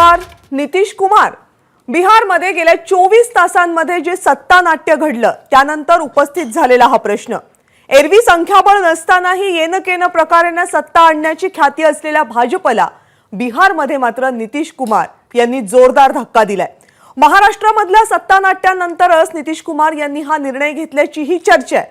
नमस्कार. नितीश कुमार बिहारमध्ये गेल्या 24 तासांमध्ये जे सत्ता नाट्य घडलं त्यानंतर उपस्थित झालेला हा प्रश्न. एरवी संख्याबळ नसतानाही येनकेन प्रकारेने सत्ता आणण्याची ख्याती असलेल्या भाजपला बिहारमध्ये मात्र नितीश कुमार यांनी जोरदार धक्का दिलाय. महाराष्ट्रामधल्या सत्ता नाट्यानंतरच नितीश कुमार यांनी हा निर्णय घेतल्याची ही चर्चा आहे.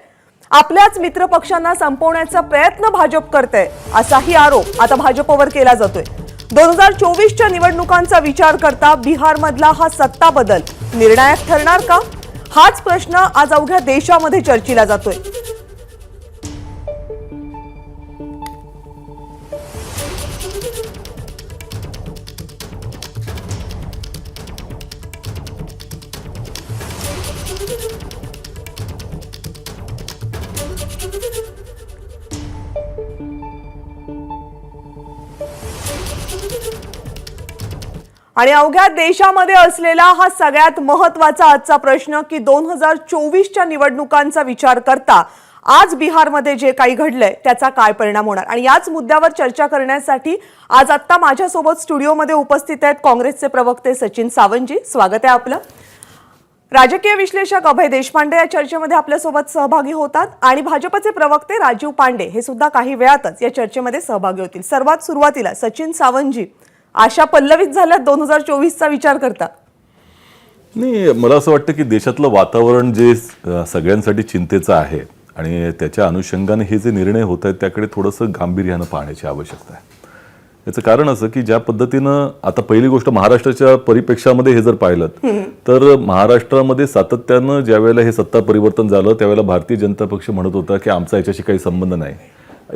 आपल्याच मित्र पक्षांना संपवण्याचा प्रयत्न भाजप करते असाही आरोप आता भाजपवर केला जातोय. 2024च्या निवडणुकांचा विचार करता बिहारमधला हा सत्ता बदल निर्णायक ठरणार का? हाच प्रश्न आज अवघ्या देशामध्ये चर्चिला जातोय. आणि अवघ्या देशामध्ये असलेला हा सगळ्यात महत्त्वाचा आजचा प्रश्न की 2024च्या निवडणुकांचा विचार करता आज बिहारमध्ये जे काही घडलंय त्याचा काय परिणाम होणार. आणि याच मुद्द्यावर चर्चा करण्यासाठी आज आत्ता माझ्यासोबत स्टुडिओमध्ये उपस्थित आहेत काँग्रेसचे प्रवक्ते सचिन सावंतजी. स्वागत आहे आपलं. राजकीय विश्लेषक अभय देशपांडे या चर्चेमध्ये आपल्यासोबत सहभागी होतात आणि भाजपचे प्रवक्ते राजीव पांडे हे सुद्धा काही वेळातच या चर्चेमध्ये सहभागी होतील. सर्वात सुरुवातीला सचिन सावंतजी, आशा पल्लवित झाल्या 2024चा विचार करता? नाही, मला असं वाटतं की देशातलं वातावरण जे सगळ्यांसाठी चिंतेचं आहे आणि त्याच्या अनुषंगाने हे जे निर्णय होत आहेत त्याकडे थोडंसं गांभीर्यानं पाहण्याची आवश्यकता आहे. याचं कारण असं की ज्या पद्धतीनं आता पहिली गोष्ट महाराष्ट्राच्या परिप्रेक्षामध्ये हे जर पाहिलं तर महाराष्ट्रामध्ये सातत्यानं ज्या वेळेला हे सत्ता परिवर्तन झालं त्यावेळेला भारतीय जनता पक्ष म्हणत होता की आमचा याच्याशी काही संबंध नाही.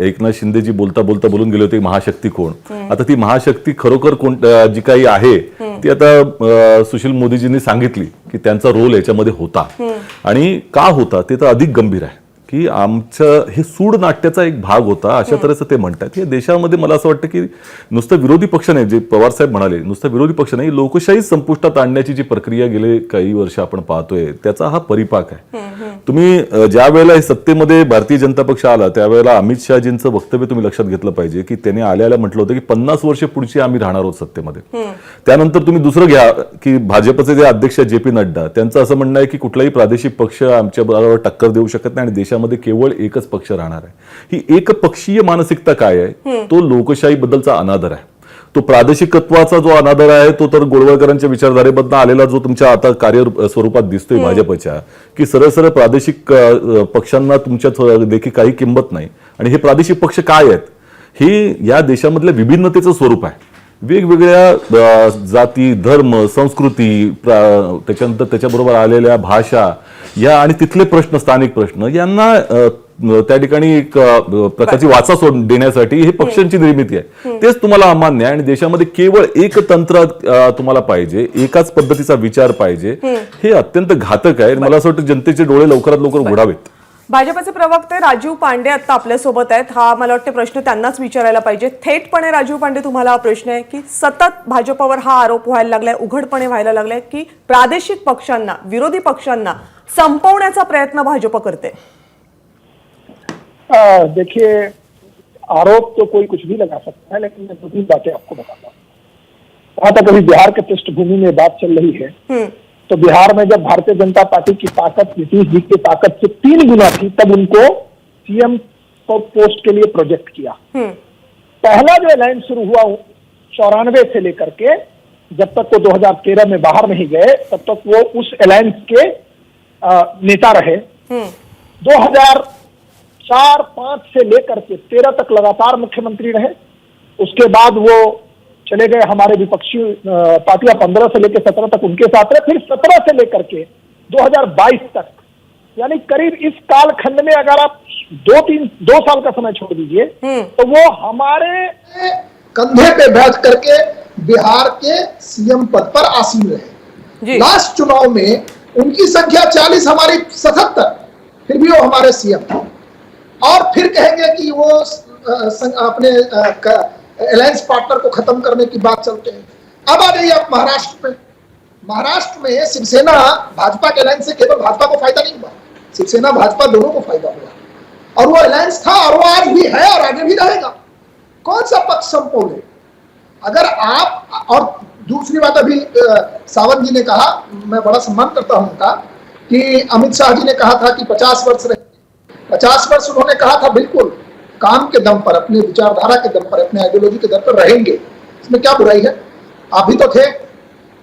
एकनाथ शिंदेजी बोलता बोलता बोलून गेले होते महाशक्ती कोण. आता ती महाशक्ती खरोखर कोण जी काही आहे ती आता सुशील मोदीजींनी सांगितली की त्यांचा रोल याच्यामध्ये होता. आणि का होता ते तर अधिक गंभीर आहे की आमचं हे सूड नाट्याचा एक भाग होता अशा तऱ्हेचं ते म्हणतात. या देशामध्ये मला असं वाटतं की नुसतं विरोधी पक्ष नाही, जे पवार साहेब म्हणाले नुसतं विरोधी पक्ष नाही, लोकशाही संपुष्टात आणण्याची जी प्रक्रिया गेले काही वर्ष आपण पाहतोय त्याचा हा परिपाक आहे. तुम्ही ज्या वेळेला हे सत्तेमध्ये भारतीय जनता पक्ष आला त्यावेळेला अमित शहाजींचं वक्तव्य तुम्ही लक्षात घेतलं पाहिजे की त्यांनी आल्याला म्हटलं होतं की 50 वर्ष पुढची आम्ही राहणार आहोत सत्तेमध्ये. त्यानंतर तुम्ही दुसरं घ्या की भाजपचे जे अध्यक्ष जे.पी. नड्डा त्यांचं असं म्हणणं आहे की कुठलाही प्रादेशिक पक्ष आमच्या बरोबर टक्कर देऊ शकत नाही आणि देशामध्ये केवळ एकच पक्ष राहणार आहे. ही एकपक्षीय मानसिकता काय आहे? तो लोकशाही बद्दलचा अनादर आहे. तो प्रादेशिकत्वाचा जो अनादर आहे तो तर गोळवळकरांच्या विचारधारेबद्दल आलेला जो तुमच्या आता कार्य स्वरूपात दिसतोय भाजपच्या की सरळ सरळ प्रादेशिक पक्षांना तुमच्या देखील काही किंमत नाही. आणि हे प्रादेशिक पक्ष काय आहेत? हे या देशामधल्या विभिन्नतेचं स्वरूप आहे. वेगवेगळ्या जाती, धर्म, संस्कृती, त्याच्यानंतर त्याच्याबरोबर आलेल्या भाषा या आणि तिथले प्रश्न, स्थानिक प्रश्न यांना त्या ठिकाणी एक प्रकारची वाचा देण्यासाठी हे पक्षांची निर्मिती आहे. तेच तुम्हाला अमान्य आहे आणि देशामध्ये केवळ एक तंत्र तुम्हाला पाहिजे, एकाच पद्धतीचा विचार पाहिजे. हे अत्यंत घातक आहे. मला असं वाटतं जनतेचे डोळे लवकरात लवकर उघडावेत. भाजपचे प्रवक्ते राजीव पांडे आता आपल्यासोबत आहेत. हा मला वाटतं प्रश्न त्यांनाच विचारायला पाहिजे. थेटपणे राजीव पांडे, तुम्हाला हा प्रश्न आहे की सतत भाजपवर हा आरोप व्हायला लागलाय, उघडपणे व्हायला लागलाय की प्रादेशिक पक्षांना, विरोधी पक्षांना संपवण्याचा प्रयत्न भाजप करते. देखिए, आरोप तो कोई कुछ भी लगा सकता है, लेकिन मैं 2-3 बातें आपको बताता हूँ. वहां तक अभी बिहार के पृष्ठभूमि में बात चल रही है तो बिहार में जब भारतीय जनता पार्टी की ताकत नीतीश जी की ताकत से 3 गुना थी तब उनको सीएम पोस्ट के लिए प्रोजेक्ट किया. पहला जो अलायंस शुरू हुआ 94 से लेकर के जब तक वो 2013 में बाहर नहीं गए तब तक वो उस अलायंस के नेता रहे. 2004-5 से लेकर के 13 तक लगातार मुख्यमंत्री रहे. उसके बाद वो चले गए हमारे विपक्षी पार्टियां 15 से लेकर 17 तक उनके साथ रहे. फिर 17 से लेकर के 2022 तक, यानी करीब इस कालखंड में अगर आप 2 साल का समय छोड़ दीजिए तो वो हमारे कंधे पे बैठ करके बिहार के सीएम पद पर आसीन रहे. लास्ट चुनाव में उनकी संख्या 40, हमारी 77, फिर भी वो हमारे सीएम थे. और फिर कहेंगे कि वो अपने अलायंस पार्टनर को खत्म करने की बात चलते हैं. अब आ जाइए आप महाराष्ट्र में. महाराष्ट्र में शिवसेना भाजपा के अलायंस से केवल भाजपा को फायदा नहीं हुआ, शिवसेना भाजपा दोनों को फायदा हुआ और वो अलायंस था और वो आज भी है और आगे भी रहेगा. कौन सा पक्ष संपोले? अगर आप, और दूसरी बात अभी सावंत जी ने कहा, मैं बड़ा सम्मान करता हूं उनका, कि अमित शाह जी ने कहा था कि 50 वर्ष रहेंगे। 50 वर्ष उन्होंने कहा था, बिल्कुल काम के दम पर, अपनी विचारधारा के दम पर, अपने आइडियोलॉजी के दम पर रहेंगे, इसमें क्या बुराई है? आप भी तो थे,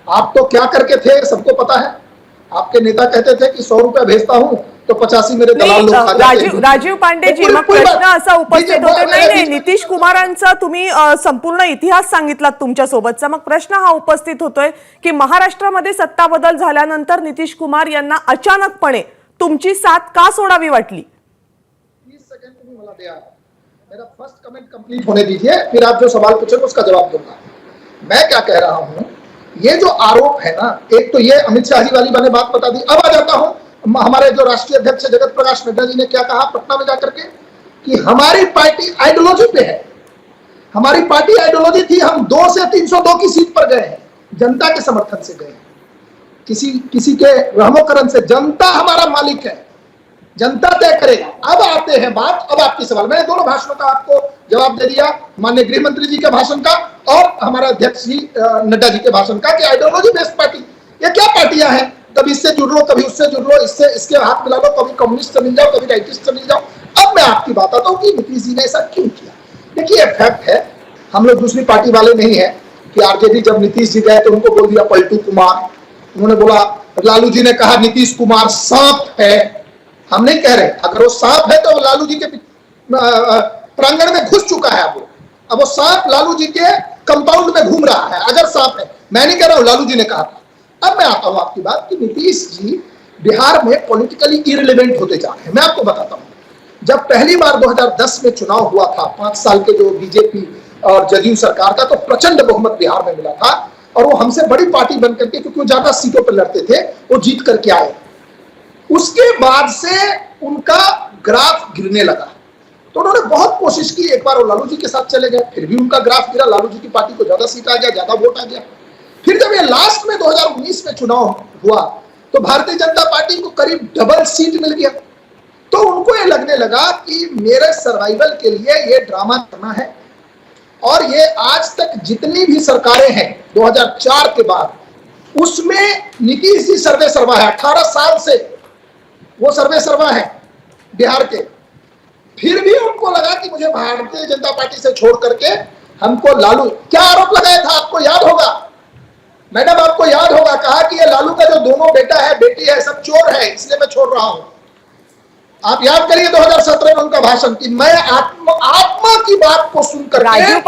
आप तो क्या करके थे सबको पता है। आपके नेता कहते थे कि 100 रुपया भेजता हूं तो 85 मेरे दलाल लोग खा जाते हैं। राजीव पांडे जी, मग प्रश्न असा उपस्थित होतो, नाही नितीश कुमारांचा तुम्ही संपूर्ण इतिहास सांगितलात तुमच्या सोबतचा, मग प्रश्न हा उपस्थित होतोय की महाराष्ट्रामध्ये सत्ता बदल झाल्यानंतर नितीश कुमार यांना अचानकपणे तुमची साथ का सोडावी वाटली? 30 सेकंड तुम्ही मला द्या, मेरा फर्स्ट कमेंट कंप्लीट होने दीजिए, फिर आप जो सवाल पूछेंगे उसका जवाब दूंगा। मैं क्या कह रहा हूं, ये जो आरोप है ना, एक तो ये अमित शाह जी वाली मैंने बात बता दी। अब आ जाता हूं, हमारे जो राष्ट्रीय अध्यक्ष जगत प्रकाश नड्डा जी ने क्या कहा पटना में जाकर के, कि हमारी पार्टी आइडियोलॉजी पे है। हमारी पार्टी आइडियोलॉजी थी, हम 2 से 302 की सीट पर गए हैं, जनता के समर्थन से गए हैं, किसी के रहमोकरम से। जनता हमारा मालिक है, जनता तय करेगा। अब आते हैं बात, अब आपकी सवाल, मैंने दोनों भाषणों का आपको जवाब दे दिया, माननीय गृह मंत्री जी के भाषण का और हमारे अध्यक्ष जी नड्डा जी के भाषण का, कि आइडियोलॉजी बेस्ड पार्टी। ये क्या पार्टियां हैं, कभी इससे जुड़ लो, कभी उससे जुड़ लो, इसके हाथ मिला लो, कभी कम्युनिस्ट से मिल जाओ, कभी राइटिस्ट से मिल जाओ। अब मैं आपकी बात आता हूं कि नीतीश जी ने ऐसा क्यों किया। देखिए फैक्ट है, हम लोग दूसरी पार्टी वाले नहीं है कि आरजेडी जब नीतीश जी गए तो उनको बोल दिया पलटू कुमार, उन्होंने बोला, लालू जी ने कहा नीतीश कुमार सांप है। हम नहीं कह रहे, अगर वो सांप है तो लालू जी के प्रांगण में घुस चुका है, अब वो सांप लालू जी के कंपाउंड में घूम रहा है, अगर सांप है। मैं नहीं कह रहा हूं, लालू जी ने कहा था। अब मैं आता हूं आपकी बात कि नीतीश जी बिहार में पॉलिटिकली इररिलेवेंट होते जा रहे हैं। मैं आपको बताता हूं, जब पहली बार 2010 में चुनाव हुआ था, 5 साल के जो बीजेपी और जदयू सरकार का, तो प्रचंड बहुमत बिहार में मिला था और वो हमसे बड़ी पार्टी बनकर के, क्योंकि वो ज्यादा सीटों पर लड़ते थे, वो जीत करके आए। उसके बाद से उनका ग्राफ गिरने लगा, तो उन्होंने बहुत कोशिश की, एक बार वो लालू जी के साथ चले गए, फिर भी उनका ग्राफ गिरा, लालू जी की पार्टी को ज्यादा सीट आ गया, ज्यादा वोट आ गया। फिर जब ये लास्ट में 2019 में चुनाव हुआ तो भारतीय जनता पार्टी को करीब डबल सीट मिल गया। तो उनको ये लगने लगा कि मेरे सर्वाइवल के लिए ये ड्रामा करना है। और ये आज तक जितनी भी सरकारें हैं 2004 के बाद, उसमें नीतीश जी सर्वे सर्वा है, 18 साल से वो सर्वे सर्वा है बिहार के। फिर भी उनको लगा कि मुझे भारतीय जनता पार्टी से छोड़ करके हमको लालू, क्या आरोप लगाया था आपको याद होगा मैडम, आपको याद होगा, कहा कि ये लालू का जो दोनों बेटा है बेटी है सब चोर है, इसलिए मैं छोड़ रहा हूं। आप याद करिए 2017 में उनका भाषण, कि मैं आत्मा की बात को सुनकर राजीव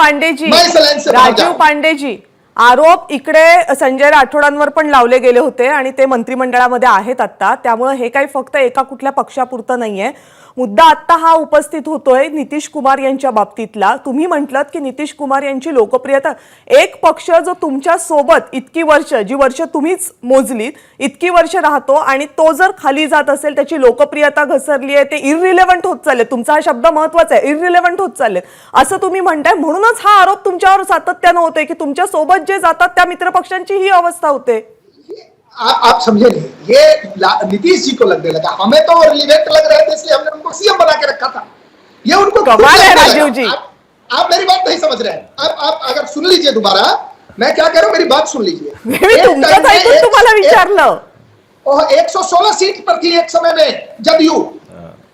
पांडे जी, आरोप इकडे संजय राठोडांवर पण लावले गेले होते आणि ते मंत्रिमंडळामध्ये आहेत आता, त्यामुळे हे काही फक्त एका कुठल्या पक्षापुरतं नाहीये। मुद्दा आता हा उपस्थित होतोय नितीश कुमार यांच्या बाबतीतला। तुम्ही म्हटलत की नितीश कुमार यांची लोकप्रियता, एक पक्ष जो तुमच्या सोबत इतकी वर्ष, जी वर्ष तुम्हीच मोजलीत, इतकी वर्ष राहतो आणि तो जर खाली जात असेल, त्याची लोकप्रियता घसरली आहे, ते इररिलेव्हंट होत चालले, तुमचा हा शब्द महत्त्वाचा आहे, इररिलेव्हंट होत चालले असं तुम्ही म्हणताय। म्हणूनच हा आरोप तुमच्यावर सातत्याने होतोय की तुमच्या सोबत जे जातात त्या मित्रपक्षांची ही अवस्था होते। आप समझे नहीं, ये नीतीश जी को लगने लगा, हमें तो रिलेवेंट लग रहे थे इसलिए हमने उनको सीएम बना के रखा था। ये उनको कमाल है राजीव जी, आप मेरी बात नहीं समझ रहे हैं। अब आप अगर सुन लीजिए दोबारा, मैं क्या कह रहा हूं, मेरी बात सुन लीजिए। तुम्हाला विचारलं, 116 सीट पर थी एक समय में जदयू,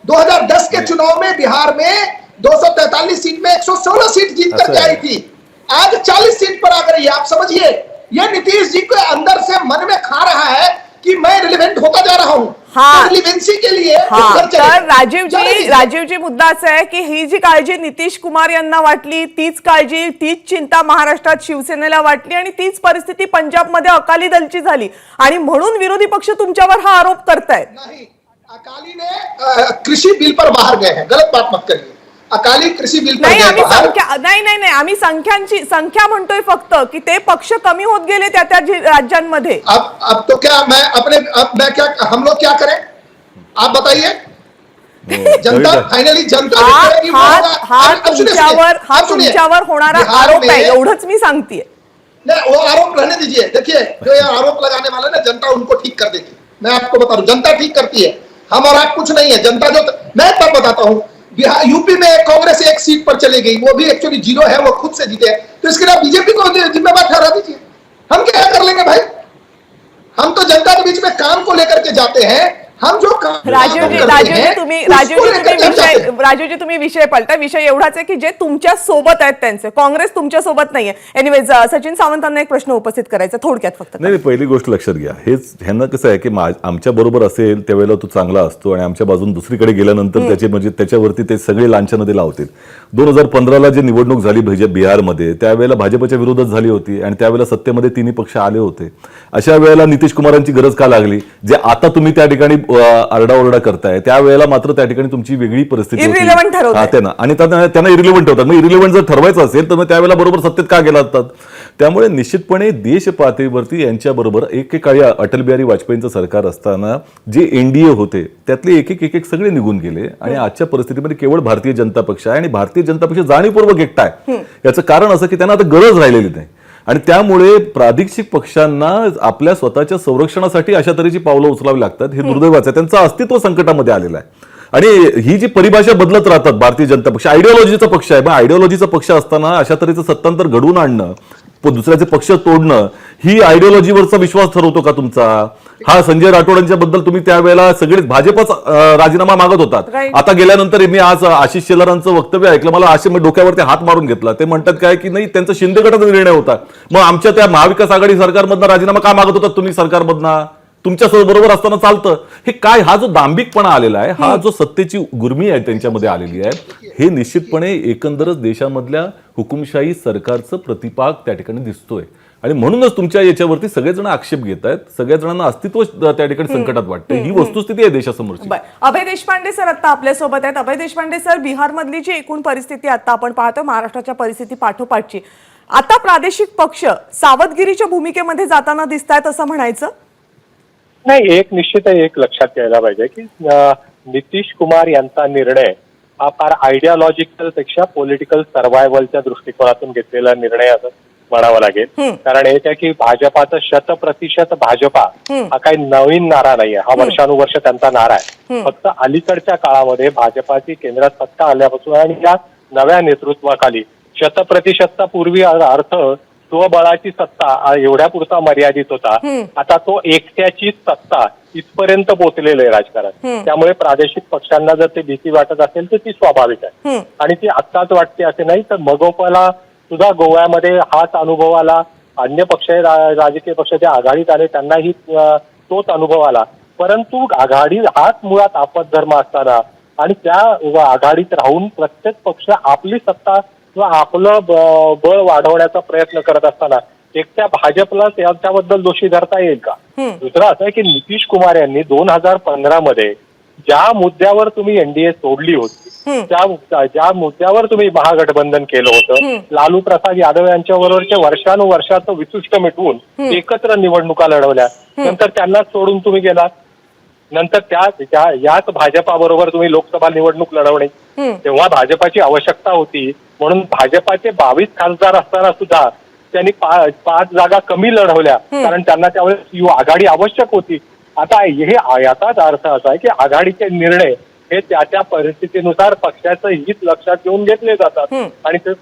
2010 के चुनाव में बिहार में 243 सीट में 116 सीट जीत करके आई थी, आज 40 सीट पर आ गई। आप समझिए, ये नीतीश जी के अंदर से मन में खा रहा है कि मैं रिलेवेंट होता जा रहा हूं। हाँ, रिलेवेंसी के लिए तर राजीव जी मुद्दा असा आहे की ही जी काळजी नितीश कुमार यांना वाटली, तीच काळजी, तीच चिंता महाराष्ट्रात शिवसेनेला वाटली आणि तीच परिस्थिती पंजाबमध्ये अकाली दलची झाली आणि म्हणून विरोधी पक्ष तुमच्यावर हा आरोप करतायत। नहीं, अकाली ने कृषि बिल पर बाहर गए हैं, गलत बात मत करिए। अकाली कृषि बिल पर नाही, आम्ही संख्या नाही, आम्ही संख्यांची संख्या म्हणतोय फक्त की ते पक्ष कमी होत गेले त्या राज्यांमध्ये। अब तो क्या मैं क्या, हम लोग क्या करें आप बताइए। जनता फाइनली जनता तुमच्यावर होणारा आरोप है, एवढंच मी सांगतेय। नहीं, वो आरोप रहने दीजिए। देखिए, जो ये आरोप लगाने वाले ना, जनता उनको ठीक कर देगी। मैं आपको बता दूं, जनता ठीक करती है, हम और आप कुछ नहीं है। जनता जो, मैं तब बताता हूं, बिहार यूपी में कांग्रेस एक सीट पर चली गई, वो भी एक्चुअली जीरो है, वो खुद से जीते, तो इसके लिए बीजेपी को जिम्मेवार ठहरा दीजिए। हम क्या कर लेंगे भाई? हम तो जनता के बीच में काम को लेकर के जाते हैं। हम जो काम राजीवजी तुम्ही विषय पलटा. विषय एवढाच आहे की जे तुमच्या सोबत आहेत त्यांचे, काँग्रेस तुमच्या सोबत नाहीये. एनिवेज सचिन सावंतांना एक प्रश्न उपस्थित करायचा थोडक्यात फक्त. नाही, पहिली गोष्ट लक्षात घ्या, हेच ह्यांना कसं आहे की आमच्या बरोबर असेल त्यावेळेला तो चांगला असतो आणि आमच्या बाजून दुसरीकडे गेल्यानंतर त्याचे म्हणजे त्याच्यावरती ते सगळे लांछनं ते लावतील. 2015ला जी निवडणूक झाली बिहारमध्ये, त्यावेळेला भाजपच्या विरोधात झाली होती आणि त्यावेळेला सत्तेमध्ये तिन्ही पक्ष आले होते. अशा वेळेला नितीश कुमारांची गरज का लागली? जे आता तुम्ही त्या ठिकाणी आरडाओरडा करताय त्यावेळेला मात्र त्या ठिकाणी तुमची वेगळी परिस्थिती होती आणि त्यांना इरिलेव्हंट ठेवतात. मग इरिलेव्हंट जर ठरवायचं असेल तर मग त्यावेळेला बरोबर सत्तेत का गेला असतात? त्यामुळे निश्चितपणे देश पातळीवरती यांच्याबरोबर एकेकाळी अटल बिहारी वाजपेयींचं सरकार असताना जे एनडीए होते त्यातले एक एक सगळे निघून गेले आणि आजच्या परिस्थितीमध्ये केवळ भारतीय जनता पक्ष आहे आणि भारतीय जनता पक्ष जाणीवपूर्वक एकटा आहे. याचं कारण असं की त्यांना आता गरज राहिलेली नाही आणि त्यामुळे प्रादेशिक पक्षांना आपल्या स्वतःच्या संरक्षणासाठी अशा तऱ्हेची पावलं उचलावी लागतात. हे दुर्दैवाचं आहे. त्यांचं अस्तित्व संकटामध्ये आलेलं आहे आणि ही जी परिभाषा बदलत राहतात. भारतीय जनता पक्ष आयडिओलॉजीचा पक्ष आहे, मग आयडिओलॉजीचा पक्ष असताना अशा तऱ्हेचं सत्तांतर घडवून आणणं, दुसऱ्याचे पक्ष तोडणं, ही आयडिओलॉजीवरचा विश्वास ठरवतो का तुमचा? हा संजय राठोडांच्या बद्दल तुम्ही त्यावेळेला सगळेच भाजपच राजीनामा मागत होतात. आता गेल्यानंतर मी आज आशिष शेलारांचं वक्तव्य ऐकलं, मला असे डोक्यावरती हात मारून घेतला. ते म्हणतात काय की नाही, त्यांचा शिंदे गटाचा निर्णय होता. मग आमच्या त्या महाविकास आघाडी सरकारमधनं राजीनामा का मागत होतात तुम्ही? सरकारमधनं तुमच्या बरोबर असताना चालतं हे काय? हा जो दांभिकपणा आलेला आहे, हा जो सत्तेची गुर्मी आहे त्यांच्यामध्ये आलेली आहे, हे निश्चितपणे एकंदरच देशामधल्या हुकुमशाही सरकारचं प्रतिपाक त्या ठिकाणी दिसतोय आणि म्हणूनच तुमच्या याच्यावरती सगळेजण आक्षेप घेत आहेत. सगळ्या जणांना अस्तित्व त्या ठिकाणी संकटात वाटतं. ही वस्तुस्थिती आहे देशासमोरची. अभय देशपांडे सर आता आपल्यासोबत आहेत. अभय देशपांडे सर, बिहारमधली जी एकूण परिस्थिती आता आपण पाहतो, महाराष्ट्राच्या परिस्थिती पाठोपाठची, आता प्रादेशिक पक्ष सावधगिरीच्या भूमिकेमध्ये जाताना दिसत आहेत असं म्हणायचं? नाही, एक निश्चित एक लक्षात घ्यायला पाहिजे की नितीश कुमार यांचा निर्णय हा फार आयडिओलॉजिकल पेक्षा पॉलिटिकल सर्व्हायव्हलच्या दृष्टिकोनातून घेतलेला निर्णय असं म्हणावं लागेल. कारण एक आहे की भाजपाचं 100% भाजपा हा काही नवीन नारा नाहीये, हा वर्षानुवर्ष त्यांचा नारा आहे. फक्त अलीकडच्या काळामध्ये भाजपाची केंद्रात सत्ता आल्यापासून आणि या नव्या नेतृत्वाखाली 100%चा पूर्वी अर्थ स्वबळाची सत्ता एवढ्या पुरता मर्यादित होता. आता तो एकट्याची सत्ता इथपर्यंत पोहोचलेलं आहे राजकारण. त्यामुळे प्रादेशिक पक्षांना जर ते भीती वाटत असेल तर ती स्वाभाविक आहे आणि ती आत्ताच वाटते असे नाही, तर मगोपाला सुद्धा गोव्यामध्ये हाच अनुभव आला. अन्य पक्ष राजकीय पक्ष जे आघाडीत आले त्यांनाही तोच अनुभव आला. परंतु आघाडी हाच मुळात आपत्धर्म असताना आणि त्या आघाडीत राहून प्रत्येक पक्ष आपली सत्ता किंवा आपलं बळ वाढवण्याचा प्रयत्न करत असताना एकट्या भाजपला त्याबद्दल दोषी धरता येईल का? दुसरं असं आहे की नितीश कुमार यांनी 2015 मध्ये ज्या मुद्द्यावर तुम्ही एनडीए सोडली होती, ज्या मुद्द्यावर तुम्ही महागठबंधन केलं होतं, लालू प्रसाद यादव यांच्या बरोबरच्या वर्षानुवर्षाचं विशिष्ट मिटवून एकत्र निवडणुका लढवल्या, नंतर त्यांनाच सोडून तुम्ही गेलात. नंतर याच भाजपाबरोबर तुम्ही लोकसभा निवडणूक लढवणे, तेव्हा भाजपाची आवश्यकता होती म्हणून भाजपाचे 22 खासदार असताना सुद्धा त्यांनी 5 जागा कमी लढवल्या कारण त्यांना त्यावेळेस आघाडी आवश्यक होती. आता याचाच अर्थ असा आहे की आघाडीचे निर्णय हे त्या परिस्थितीनुसार पक्षाचं हित लक्षात घेऊन घेतले जातात आणि ते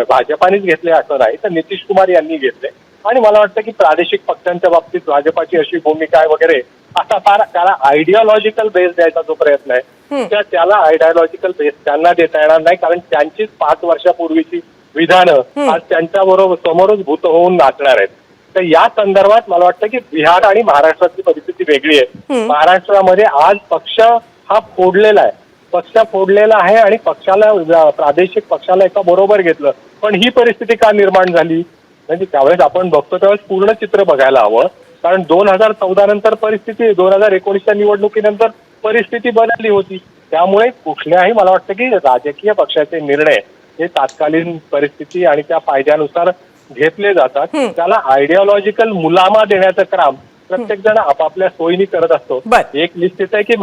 भाजपानेच घेतले असं नाही, तर नितीश कुमार यांनी घेतले. आणि मला वाटतं की प्रादेशिक पक्षांच्या बाबतीत भाजपाची अशी भूमिका आहे वगैरे असा फार त्याला आयडिओलॉजिकल बेस द्यायचा जो प्रयत्न आहे त्याला आयडिओलॉजिकल बेस त्यांना देता येणार नाही, कारण त्यांचीच 5 वर्षापूर्वीची विधानं आज त्यांच्या बरोबर समोरच भूत होऊन नाचणार आहेत. तर या संदर्भात मला वाटतं की बिहार आणि महाराष्ट्रातली परिस्थिती वेगळी आहे. महाराष्ट्रामध्ये आज पक्ष हा फोडलेला आहे, पक्ष फोडलेला आहे आणि पक्षाला प्रादेशिक पक्षाला एका बरोबर घेतलं. पण ही परिस्थिती का निर्माण झाली म्हणजे त्यावेळेस आपण बघतो त्यावेळेस पूर्ण चित्र बघायला हवं, कारण 2014 नंतर परिस्थिती 2019च्या निवडणुकीनंतर परिस्थिती बदलली होती. त्यामुळे कुठल्याही मला वाटतं की राजकीय पक्षाचे निर्णय हे तात्कालीन परिस्थिती आणि त्या फायद्यानुसार घेतले जातात. त्याला आयडिओलॉजिकल मुलामा देण्याचं काम प्रत्येक जण आपापल्या सोयीनी करत असतो. एक निश्चित आहे की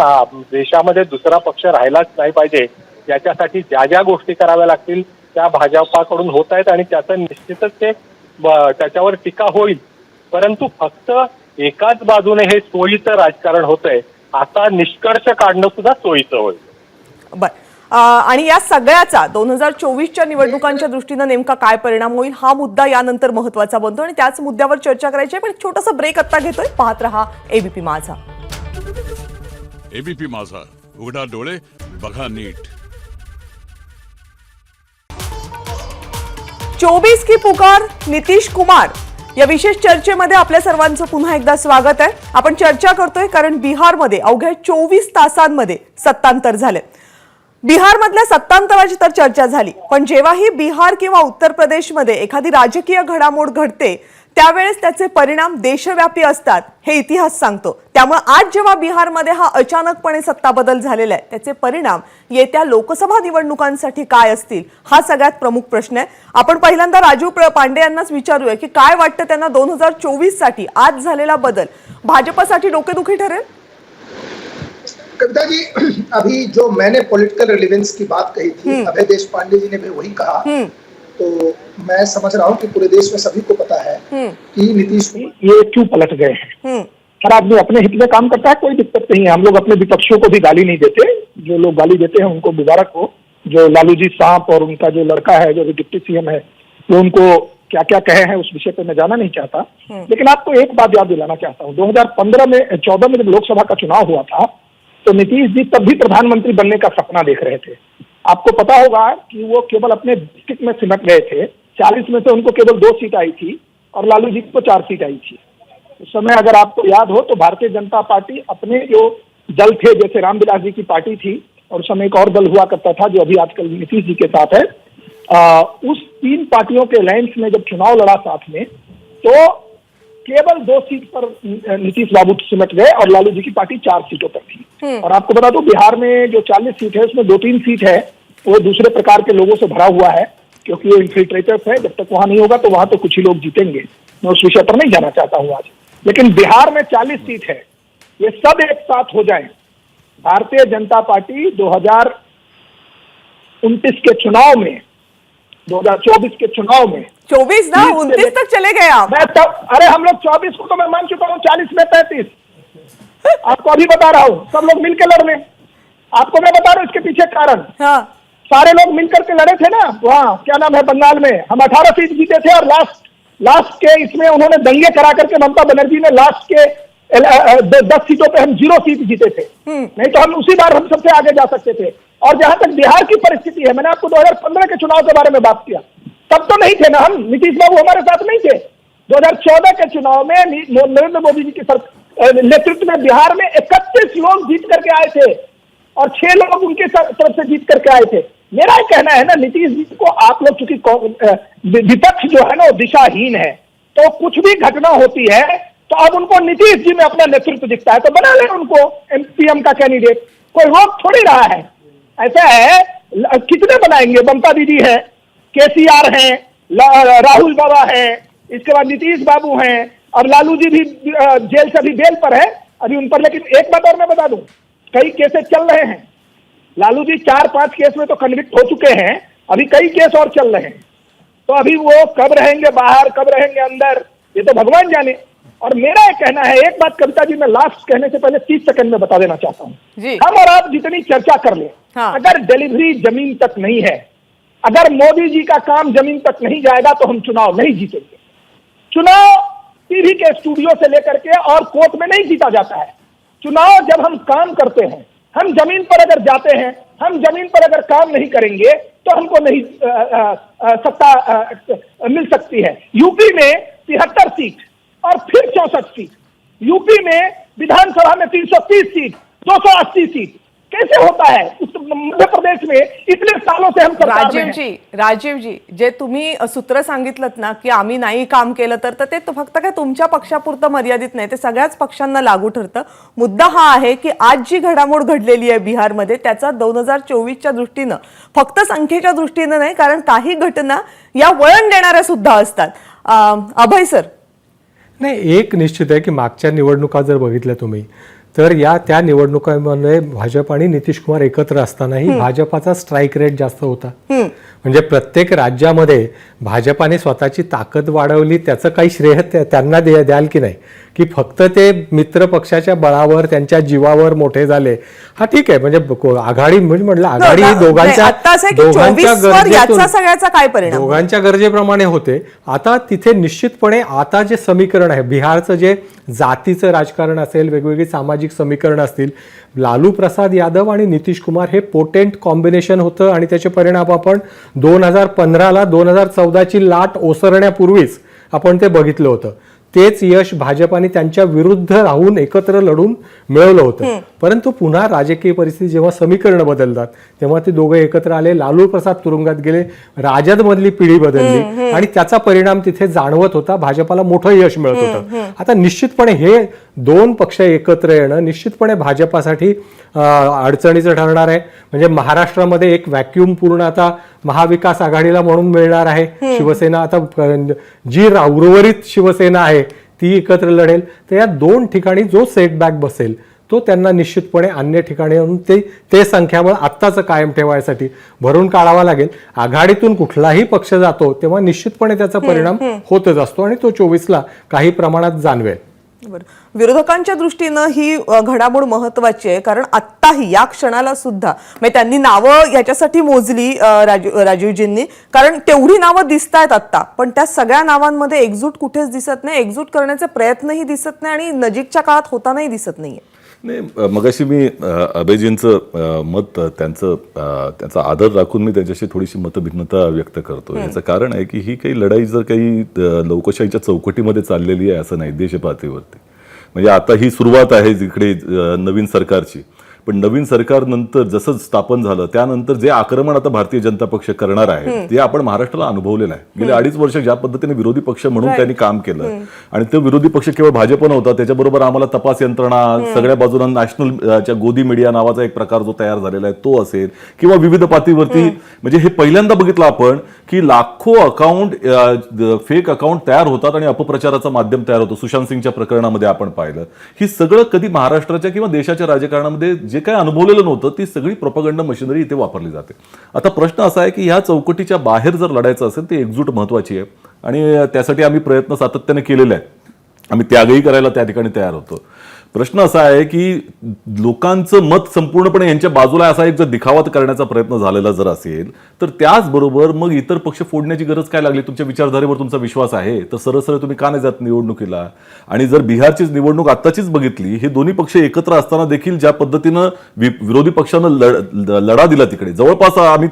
देशामध्ये दुसरा पक्ष राहिलाच नाही पाहिजे, याच्यासाठी ज्या ज्या गोष्टी कराव्या लागतील त्या भाजपाकडून होत आहेत आणि त्याचं निश्चितच ते त्याच्यावर टीका होईल. परंतु फक्त एकाच बाजूने हे सोयीचं राजकारण होतंय, आता निष्कर्ष काढणं सुद्धा सोयीचं होईल. आणि या सगळ्याचा 2024च्या निवडणुकांच्या दृष्टीनं नेमका काय परिणाम होईल हा मुद्दा यानंतर महत्त्वाचा बनतो आणि त्याच मुद्द्यावर चर्चा करायची आहे. पण छोटासा ब्रेक आता घेतोय. पाहत रहा एबीपी माझा. एबीपी माझा, उघडा डोळे बघा नीट. 24 की पुकार, नीतीश कुमार या विशेष चर्चेमध्ये आपल्या सर्वांचं पुन्हा एकदा स्वागत आहे. आपण चर्चा करतोय कारण बिहारमध्ये अवघ्या 24 तासांमध्ये सत्तांतर झाले. बिहारमधल्या सत्तांतराची तर चर्चा झाली, पण जेव्हाही बिहार किंवा उत्तर प्रदेशमध्ये एखादी राजकीय घडामोड घडते त्यावेळेस त्याचे परिणाम देशव्यापी असतात हे इतिहास सांगतो. त्यामुळे आज जेव्हा बिहारमध्ये हा अचानकपणे सत्ता बदल झालेला आहे त्याचे परिणाम येत्या लोकसभा निवडणुकांसाठी काय असतील हा सगळ्यात प्रमुख प्रश्न आहे. आपण पहिल्यांदा राजू पांडे यांनाच विचारूया की काय वाटतं त्यांना 2024 साठी आज झालेला बदल भाजपसाठी डोकेदुखी ठरेल. कविता जी, अभी जो मैंने पॉलिटिकल रिलेवेंस की बात कही थी, अभय देश पांडे जी ने भी वही कहा. तो मैं समझ रहा हूँ कि पूरे देश में सभी को पता है कि नीतीश ये क्यों पलट गए हैं. हर आदमी अपने हित में काम करता है, कोई दिक्कत नहीं है. हम लोग अपने विपक्षियों को भी गाली नहीं देते. जो लोग गाली देते हैं उनको मुबारक हो. जो लालू जी सांप और उनका जो लड़का है जो डिप्टी सीएम है वो उनको क्या क्या कहे हैं उस विषय पर मैं जाना नहीं चाहता. लेकिन आपको एक बात याद दिलाना चाहता हूँ. 2014 में जब लोकसभा का चुनाव हुआ था तो नीतीश जी तब भी प्रधानमंत्री बनने का सपना देख रहे थे. आपको पता होगा कि वो केवल अपने डिस्ट्रिक्ट में सिमट गए थे. 40 में से उनको केवल 2 सीट आई थी और लालू जी को 4 सीट आई थी. उस समय अगर आपको याद हो तो भारतीय जनता पार्टी अपने जो दल थे, जैसे रामविलास जी की पार्टी थी और उस समय एक और दल हुआ करता था जो अभी आजकल नीतीश जी के साथ है, उस 3 पार्टियों के अलायंस में जब चुनाव लड़ा साथ में तो केवल 2 सीट पर नीतीश बाबू सिमट गए और लालू जी की पार्टी 4 सीटों पर थी. और आपको बता दो बिहार में जो 40 सीट है उसमें 2-3 सीट है वो दूसरे प्रकार के लोगों से भरा हुआ है क्योंकि वो इन्फिल्ट्रेटर्स है. जब तक वहां नहीं होगा तो वहां तो कुछ ही लोग जीतेंगे. मैं उस विषय पर नहीं जाना चाहता हूं आज. लेकिन बिहार में 40 सीट है, ये सब एक साथ हो जाए, भारतीय जनता पार्टी 2029 के चुनाव में 2024 के चुनाव में 24 ना 29 तक चले गए आप. मैं तब अरे हम लोग 24 को तो मैं मान चुका हूँ, 40 में 35 आपको अभी बता रहा हूँ. सब लोग मिलकर लड़ने. आपको मैं बता रहा हूँ इसके पीछे कारण. हाँ. सारे लोग मिलकर के लड़े थे ना वहाँ क्या नाम है बंगाल में. हम 18 सीट जीते थे और लास्ट के इसमें उन्होंने दंगे करा करके ममता बनर्जी ने लास्ट के 10 सीटों पे हम 0 सीट जीते थे. नहीं तो हम उसी बार हम सबसे आगे जा सकते थे. और जहां तक बिहार की परिस्थिति है, मैंने आपको 2015 के चुनाव के बारे में बात किया. तब तो नहीं थे ना हम, नीतीश बाबू हमारे साथ नहीं थे. 2014 के चुनाव में नरेंद्र मोदी जी की नेतृत्व में बिहार में 31 लोग जीत करके आए थे और 6 लोग उनके तरफ से जीत करके आए थे. मेरा कहना है ना नीतीश जी को आप लोग चूंकि विपक्ष जो है ना वो दिशाहीन है, तो कुछ भी घटना होती है तो अब उनको नीतीश जी में अपना नेतृत्व दिखता है तो बना ले उनको पीएम का कैंडिडेट. कोई रोक थोड़ी रहा है. ऐसा है कितने बनाएंगे. ममता दीदी है, केसीआर हैं, राहुल बाबा हैं, इसके बाद नीतीश बाबू हैं और लालू जी भी जेल से अभी बेल पर है अभी उन पर. लेकिन एक बात और मैं बता दूं, कई केसेस चल रहे हैं. लालू जी 4-5 केस में तो कन्विक्ट हो चुके हैं, अभी कई केस और चल रहे हैं. तो अभी वो कब रहेंगे बाहर कब रहेंगे अंदर ये तो भगवान जाने. और मेरा ये कहना है, एक बात कविता जी मैं लास्ट कहने से पहले 30 सेकंड में बता देना चाहता हूँ. हम और आप जितनी चर्चा कर ले, अगर डिलीवरी जमीन तक नहीं है, अगर मोदी जी का काम जमीन तक नहीं जाएगा तो हम चुनाव नहीं जीतेंगे. चुनाव टीवी के स्टूडियो से लेकर के और कोर्ट में नहीं जीता जाता है. चुनाव जब हम काम करते हैं, हम जमीन पर अगर जाते हैं, हम जमीन पर अगर काम नहीं करेंगे तो हमको नहीं सत्ता मिल सकती है. यूपी में 73 सीट और फिर 64 सीट. यूपी में विधानसभा में 330 सीट, 280 सीट. कैसे होता है मध्य प्रदेश में इतने सालों से हम सरकार में हैं. राजीव जी जे तुम्ही सूत्र सांगितलं ना की आम्ही नाही काम केलं तर ते फक्त काय तुमच्या पक्षापुरतं मर्यादित नाही, ते सगळ्याच पक्षांना लागू ठरतं. मुद्दा हा आहे की आज जी घडामोड घडलेली आहे बिहारमध्ये त्याचा 2024च्या दृष्टीनं फक्त संख्येच्या दृष्टीनं नाही, कारण काही घटना या वळण देणाऱ्या सुद्धा असतात. अभय सर. नाही, एक निश्चित आहे की मागच्या निवडणुका जर बघितल्या तुम्ही तर त्या निवडणुकांमध्ये भाजप आणि नितीश कुमार एकत्र असतानाही भाजपाचा स्ट्राईक रेट जास्त होता. म्हणजे प्रत्येक राज्यामध्ये भाजपाने स्वतःची ताकद वाढवली, त्याचं काही श्रेय त्यांना द्याल की नाही, की फक्त ते मित्र पक्षाच्या बळावर त्यांच्या जीवावर मोठे झाले. हा ठीक आहे, म्हणजे आघाडी म्हणजे म्हटलं आघाडी सगळ्याचा काय परिणाम दोघांच्या गरजेप्रमाणे होते. आता तिथे निश्चितपणे आता जे समीकरण आहे, बिहारचं जे जातीचं राजकारण असेल, वेगवेगळी सामाजिक समीकरण असतील, लालू प्रसाद यादव आणि नितीश कुमार हे पोटेंट कॉम्बिनेशन होतं आणि त्याचे परिणाम आपण 2015ला 2014ची लाट ओसरण्यापूर्वीच आपण ते बघितलं होतं. तेच यश भाजपाने त्यांच्या विरुद्ध राहून एकत्र लढून मिळवलं होतं. परंतु पुन्हा राजकीय परिस्थिती जेव्हा समीकरण बदलतात तेव्हा ते दोघे एकत्र आले, लालू प्रसाद तुरुंगात गेले, राजदमधली पिढी बदलली आणि त्याचा परिणाम तिथे जाणवत होता. भाजपाला मोठं यश मिळत होतं. आता निश्चितपणे हे दोन पक्ष एकत्र येणं निश्चितपणे भाजपासाठी अडचणीचं ठरणार आहे. म्हणजे महाराष्ट्रामध्ये एक व्हॅक्यूम पूर्ण आता महाविकास आघाडीला म्हणून मिळणार आहे. शिवसेना आता जी उर्वरित शिवसेना आहे ती एकत्र लढेल. तर या दोन ठिकाणी जो सेटबॅक बसेल तो त्यांना निश्चितपणे अन्य ठिकाणी येऊन ते संख्याबळ आत्ताचं कायम ठेवायसाठी भरून काढावा लागेल. आघाडीतून कुठलाही पक्ष जातो तेव्हा निश्चितपणे त्याचा परिणाम होतच असतो आणि तो 24ला काही प्रमाणात जाणवेल. विरोधकांच्या दृष्टीनं ही घडामोड महत्वाची आहे, कारण आत्ताही या क्षणाला सुद्धा म्हणजे त्यांनी नावं याच्यासाठी मोजली राजीवजींनी, कारण तेवढी नावं दिसत आहेत आत्ता, पण त्या सगळ्या नावांमध्ये एकजूट कुठेच दिसत नाही, एकजूट करण्याचे प्रयत्नही दिसत नाही आणि नजीकच्या काळात होतानाही दिसत नाहीये. नाही, मगाशी मी अभयजींचं मत त्यांचा आदर राखून मी त्यांच्याशी थोडीशी मतभिन्नता व्यक्त करतो. याचं कारण आहे की ही काही लढाई जर काही लोकशाहीच्या चौकटीमध्ये चाललेली आहे असं नाही, देशपातळीवरती. म्हणजे आता ही सुरुवात आहे इकडे नवीन सरकारची, पण नवीन सरकार नंतर जसं स्थापन झालं त्यानंतर जे आक्रमण आता भारतीय जनता पक्ष करणार आहे ते आपण महाराष्ट्राला अनुभवलेलं आहे. गेले 2.5 वर्ष ज्या पद्धतीने विरोधी पक्ष म्हणून त्यांनी काम केलं आणि तो विरोधी पक्ष केवळ भाजप नव्हता, त्याच्याबरोबर आम्हाला तपास यंत्रणा, सगळ्या बाजूला नॅशनल गोदी मीडिया नावाचा एक प्रकार जो तयार झालेला आहे तो असेल, किंवा विविध पातळीवरती म्हणजे हे पहिल्यांदा बघितलं आपण की लाखो अकाउंट, फेक अकाउंट तयार होतात आणि अपप्रचाराचं माध्यम तयार होतं. सुशांत सिंगच्या प्रकरणामध्ये आपण पाहिलं. ही सगळं कधी महाराष्ट्राच्या किंवा देशाच्या राजकारणामध्ये जे काही अनुभवलेलं नव्हतं ती सगळी प्रोपगंडा मशिनरी इथे वापरली जाते. आता प्रश्न असा आहे की ह्या चौकटीच्या बाहेर जर लढायचं असेल तर एकजूट महत्वाची आहे आणि त्यासाठी आम्ही प्रयत्न सातत्याने केलेले आहे. आम्ही त्यागही करायला त्या ठिकाणी तयार होतो. प्रश्न असा आहे की लोकांचं मत संपूर्णपणे यांच्या बाजूला असा एक जर दिखावा करण्याचा प्रयत्न झालेला जर असेल तर त्याचबरोबर मग इतर पक्ष फोडण्याची गरज काय लागली? तुमच्या विचारधारेवर तुमचा विश्वास आहे तर सरळ सरळ तुम्ही का नाही जात निवडणुकीला? आणि जर बिहारचीच निवडणूक आत्ताचीच बघितली, हे दोन्ही पक्ष एकत्र असताना देखील ज्या पद्धतीनं विरोधी पक्षानं लढा दिला तिकडे, जवळपास आम्ही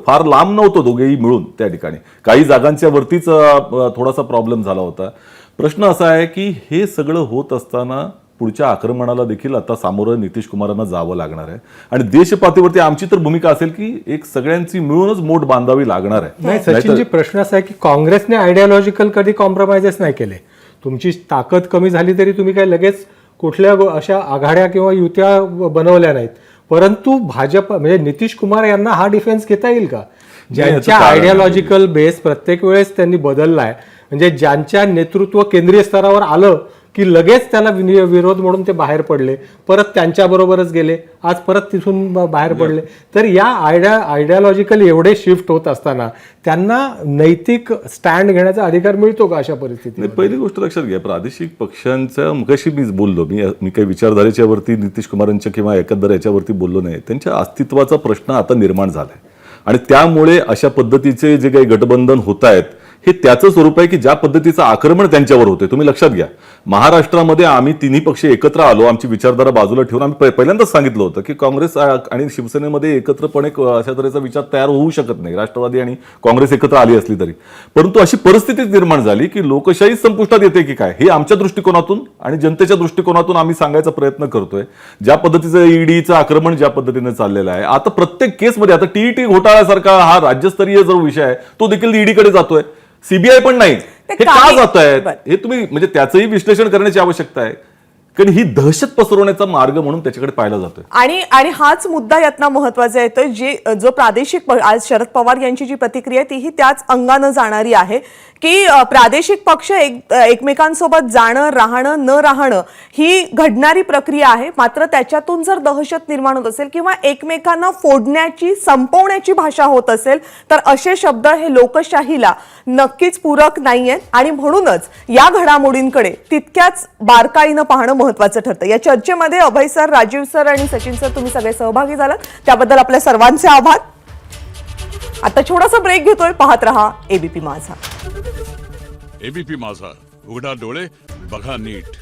फार लांब नव्हतो दोघेही मिळून त्या ठिकाणी, काही जागांच्या वरतीच थोडासा प्रॉब्लेम झाला होता. प्रश्न असा आहे की हे सगळं होत असताना पुढच्या आक्रमणाला देखील आता सामोरं नितीश कुमारांना जावं लागणार आहे आणि देश पातळीवरती आमची तर भूमिका असेल की एक सगळ्यांची मिळूनच मोठ बांधावी लागणार आहे. नाही सचिनजी, प्रश्न असा आहे की काँग्रेसने आयडियोलॉजिकल कधी कॉम्प्रोमाइजेस नाही केले. तुमची ताकद कमी झाली तरी तुम्ही काही लगेच कुठल्या अशा आघाड्या किंवा युत्या बनवल्या नाहीत. परंतु भाजप म्हणजे नितीश कुमार यांना हा डिफेन्स घेता येईल का? ज्यांच्या आयडियोलॉजिकल बेस प्रत्येक वेळेस त्यांनी बदललाय, म्हणजे ज्यांच्या नेतृत्व केंद्रीय स्तरावर आलं की लगेच त्याला विरोध म्हणून ते बाहेर पडले, परत त्यांच्याबरोबरच गेले, आज परत तिथून बाहेर पडले. तर या आयडियोलॉजिकल एवढे शिफ्ट होत असताना त्यांना नैतिक स्टँड घेण्याचा अधिकार मिळतो का अशा परिस्थितीत? पहिली गोष्ट लक्षात घ्या, प्रादेशिक पक्षांच्या मगाशी मी बोललो, मी काही विचारधारेच्या वरती नितीश कुमारांच्या किंवा एकंदर याच्यावरती बोललो नाही. त्यांच्या अस्तित्वाचा प्रश्न आता निर्माण झालाय आणि त्यामुळे अशा पद्धतीचे जे काही गठबंधन होत आहेत हे त्याचं स्वरूप आहे की ज्या पद्धतीचं आक्रमण त्यांच्यावर होते. तुम्ही लक्षात घ्या, महाराष्ट्रामध्ये आम्ही तिन्ही पक्ष एकत्र आलो, आमची विचारधारा बाजूला ठेवून आम्ही पहिल्यांदाच सांगितलं होतं की काँग्रेस आणि शिवसेनेमध्ये एकत्रपणे अशा तऱ्हेचा विचार तयार होऊ शकत नाही, राष्ट्रवादी आणि काँग्रेस एकत्र आली असली तरी. परंतु अशी परिस्थिती निर्माण झाली की लोकशाही संपुष्टात येते की काय, हे आमच्या दृष्टिकोनातून आणि जनतेच्या दृष्टिकोनातून आम्ही सांगायचा प्रयत्न करतोय. ज्या पद्धतीचं ईडीचं आक्रमण ज्या पद्धतीने चाललेलं आहे, आता प्रत्येक केसमध्ये आता टीईटी घोटाळ्यासारखा हा राज्यस्तरीय जो विषय आहे तो देखील ईडीकडे जातोय, सीबीआय पण नाही. हे का जात आहेत हे तुम्ही म्हणजे त्याचंही विश्लेषण करण्याची आवश्यकता आहे, कारण ही दहशत पसरवण्याचा मार्ग म्हणून त्याच्याकडे पाहिला जातोय. आणि हाच मुद्दा यातना महत्वाचा येतोय, जो प्रादेशिक आज शरद पवार यांची जी प्रतिक्रिया आहे तीही त्याच अंगानं जाणारी आहे की प्रादेशिक पक्ष एकमेकांसोबत जाणं राहणं न राहणं ही घडणारी प्रक्रिया आहे, मात्र त्याच्यातून जर दहशत निर्माण होत असेल किंवा एकमेकांना फोडण्याची संपवण्याची भाषा होत असेल तर असे शब्द हे लोकशाहीला नक्कीच पूरक नाहीयेत आणि म्हणूनच या घडामोडींकडे तितक्याच बारकाईनं पाहणं महत्त्वाचं ठरतं. या चर्चेमध्ये अभय सर, राजीव सर आणि सचिन सर तुम्ही सगळे सहभागी झालात, त्याबद्दल आपल्या सर्वांचे आभार. आता छोटासा ब्रेक घेतोय, पाहत रहा एबीपी माझा. एबीपी माझा, उघडा डोळे बघा नीट.